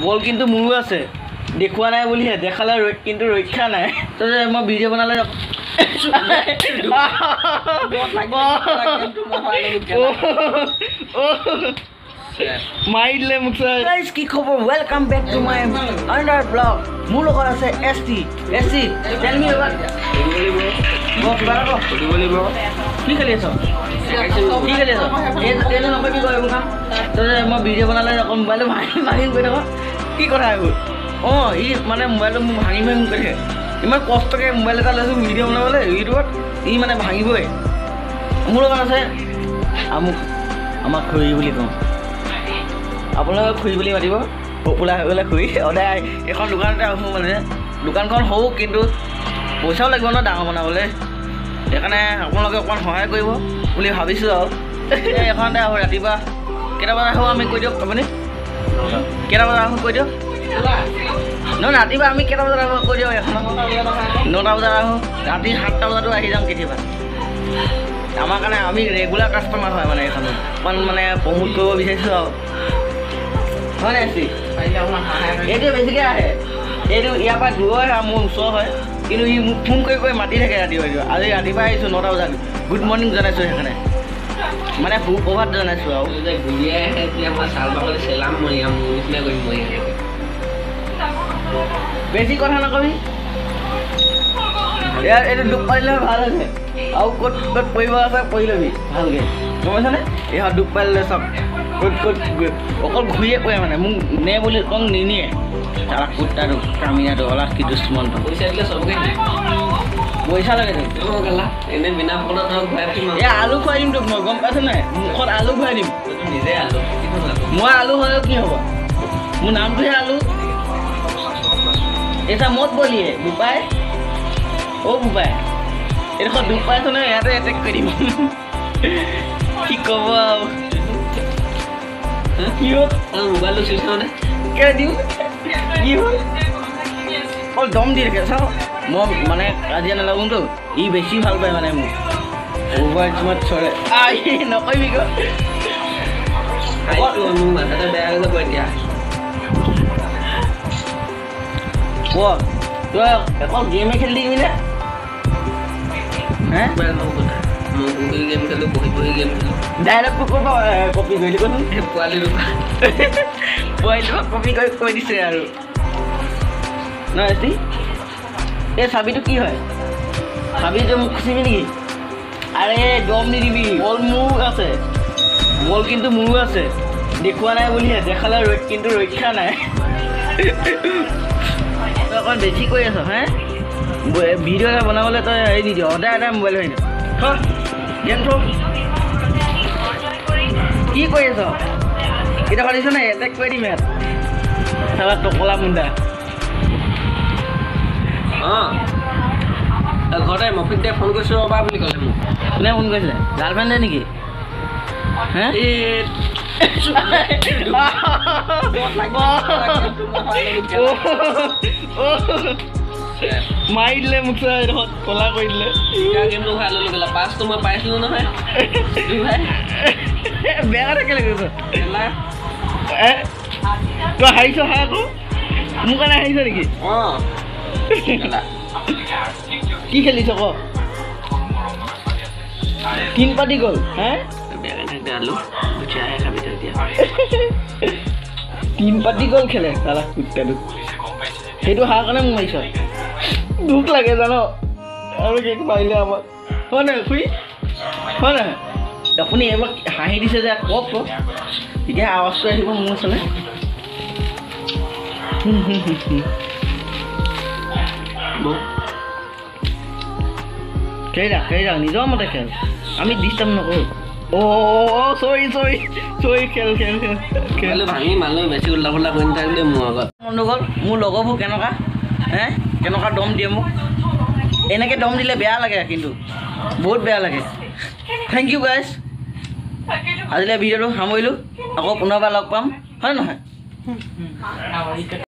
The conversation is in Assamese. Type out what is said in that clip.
বল কিন্তু মোৰো আছে দেখুৱা নাই বুলিহে দেখালে কিন্তু ৰক্ষা নাই তো মই ভিডিঅ' বনালে মাৰি দিলে মোক গাইজ কি খবৰ welcome back to my another blog মোৰ লগত আছে এছটি টেল মি এবাউট কি খেলি আছ এইটো নকয় কি কয় এইবোৰ কাম তই মই ভিডিঅ' বনালে আকৌ মোবাইলটো ভাঙি গৈ থাক কি কথা এইবোৰ অঁ ই মানে মোবাইলটো মোক ভাঙি কৈ থাকে ইমান কষ্টকৈ মোবাইল এটা লৈছোঁ ভিডিঅ' বনাবলৈ ইউটিউবত ই মানে ভাঙিবই মোৰ লগত আছে আমাক খুৰী বুলি কওঁ আপোনালোকে খুৰী বুলি মাতিব পপুলাৰ হৈ গ'লে খুৰী সদায় এখন দোকানতে আহোঁ মানে দোকানখন সৰু কিন্তু পইচাও লাগিব ন ডাঙৰ বনাবলৈ সেইকাৰণে আপোনালোকে অকণমান সহায় কৰিব বুলি ভাবিছোঁ আৰু এখনতে আহোঁ ৰাতিপুৱা কেইটা বজাত আহোঁ আমি কৈ দিয়ক আপুনি কেইটা বজাত আহোঁ কৈ দিয়ক নহয় ৰাতিপুৱা আমি কেইটা বজাত আহোঁ কৈ দিয়ক এখন 9টা বজাত আহোঁ ৰাতি 7টা বজাতো আহি যাম কেতিয়াবা আমাৰ কাৰণে আমি ৰেগুলাৰ কাষ্টমাৰ হয় মানে এইখন অকণমান মানে প্ৰমোট কৰিব বিচাৰিছোঁ আৰু হয় নাই এইটো বেছিকৈ আহে এইটো ইয়াৰ পৰা দূৰ হয় মোৰ ওচৰ হয় কিন্তু ই মোক ফোন কৰি মাতি থাকে ৰাতিপুৱা আজি ৰাতিপুৱা আহিছোঁ 9টা বজাত গুড মৰ্ণিং জনাইছোঁ সেইকাৰণে মানে সুপ্ৰভাত জনাইছোঁ আৰু বেছি কথা নকবি ইয়াৰ এইটো দুখ পাৰিলে ভাল হৈছে আৰু ক'ত পৰিব আছে পঢ়ি ল'বি ভালকৈ গম পাইছনে ইহঁত দুখ পাৰিলে চব ক'ত অকল ঘূৰিয়ে পৰে মানে মোক নে বুলি কওঁ নিনিয়ে তাৰা কুৰ্তাটো কামিনাটো অলাক কি দুশ্মনটো পইচা দিলে চবকে পইচা লাগে এনেই বিনা ফলত এই আলু খুৱাই দিম তোক মই গম পাইছ নাই মুখত আলু খুৱাই দিম নিজে আলু মই আলু হ'লেও কি হ'ব মোৰ নামটোহে আলু এটা মত বলিয়ে বোপাই অ' বোপাই এইডোখৰ দুখ পাইছ নহয় ইয়াতে এটেক কৰি দিম কি ক'ব আৰু কি হ'ল মোবাইলটো চুইছ মানে কেলৈ দিম কি হ'ল অকল দম দি থাকে চাওঁ মই মানে কাজিয়া নালাগোতো ই বেছি ভাল পায় মানে মোক মোবাইল তোমাত চৰে নকৰিবি ক মোৰ মাথাতে বেয়া হৈ যাব এতিয়া ক তই অকল গেমে খেলি থাকিবি নে হে গেম খেলোঁ বহি গেম খেলোঁ ডাইৰেক্টটো ক'ব কপি কৰিলি ক'চোন পোৱালিটোক কপি কৰি কৈ দিছে আৰু নহয় এটি এই চাবিটো কি হয় চাবিটো মোক খুচিবি নেকি আৰে দম নিদিবি বল মোৰ আছে বল কিন্তু মোৰো আছে দেখুৱা নাই বুলিহে দেখালে কিন্তু ৰক্ষা নাই তই অকণ বেছি কৰি আছ হে ভিডিঅ' এটা বনাবলৈ তই হেৰি নিদিয় সদায় এটা মোবাইল হৈ নিদিয় গেম থ কি কৰি আছ কেতিয়া পাৰিছ নাই এটেক কৰি দিম ইয়াত চাবা টকলা মুণ্ডা অঁ ঘৰতে মফিতে ফোন কৰিছোঁ ৰ'বা বুলি ক'লে মোক কোনে ফোন কৰিছিলে গাৰ্লফ্ৰেণ্ডে নেকি হে মাৰি দিলে মোক চাইডত কলা কৰি দিলে গেমটো ভাল লগা পাছটো মই পাইছিলোঁ নহয় বেয়া কথা কেলৈ কৰিছ তই হাৰিছ হা আকৌ মোৰ কাৰণে হাৰিছ নেকি অঁ কি খেলিছ ক 3 পাতি গ'ল হে আলু 3 পাতি গ'ল খেলে চালা কুত্তাটো সেইটো হাঁহ কাৰণে মোক মাৰিছ দুখ লাগে জান আৰু কেক মাৰিলে আমাক হয় নাই খুৰী হয় নাই আপুনি এইবাৰ হাঁহি দিছে যে কওক এতিয়া আৱাজটো আহিব মোৰ ওচৰলৈ খেলি যাওক নিজৰ মতে খেল আমি ডিষ্টাৰ্ব নকৰোঁ অ' চৰি খেল ভাঙি মানুহ বেছি উল্টা পুল্টা কৰি নাথাকিলে মোৰ আগত মন গ'ল মোৰ লগৰবোৰ কেনেকুৱা হে কেনেকুৱা দম দিয়ে মোক এনেকৈ দম দিলে বেয়া লাগে কিন্তু বহুত বেয়া লাগে থেংক ইউ গাইজ আজিলৈ ভিডিঅ'টো সামৰিলোঁ আকৌ পুনৰবাৰ লগ পাম হয় নহয়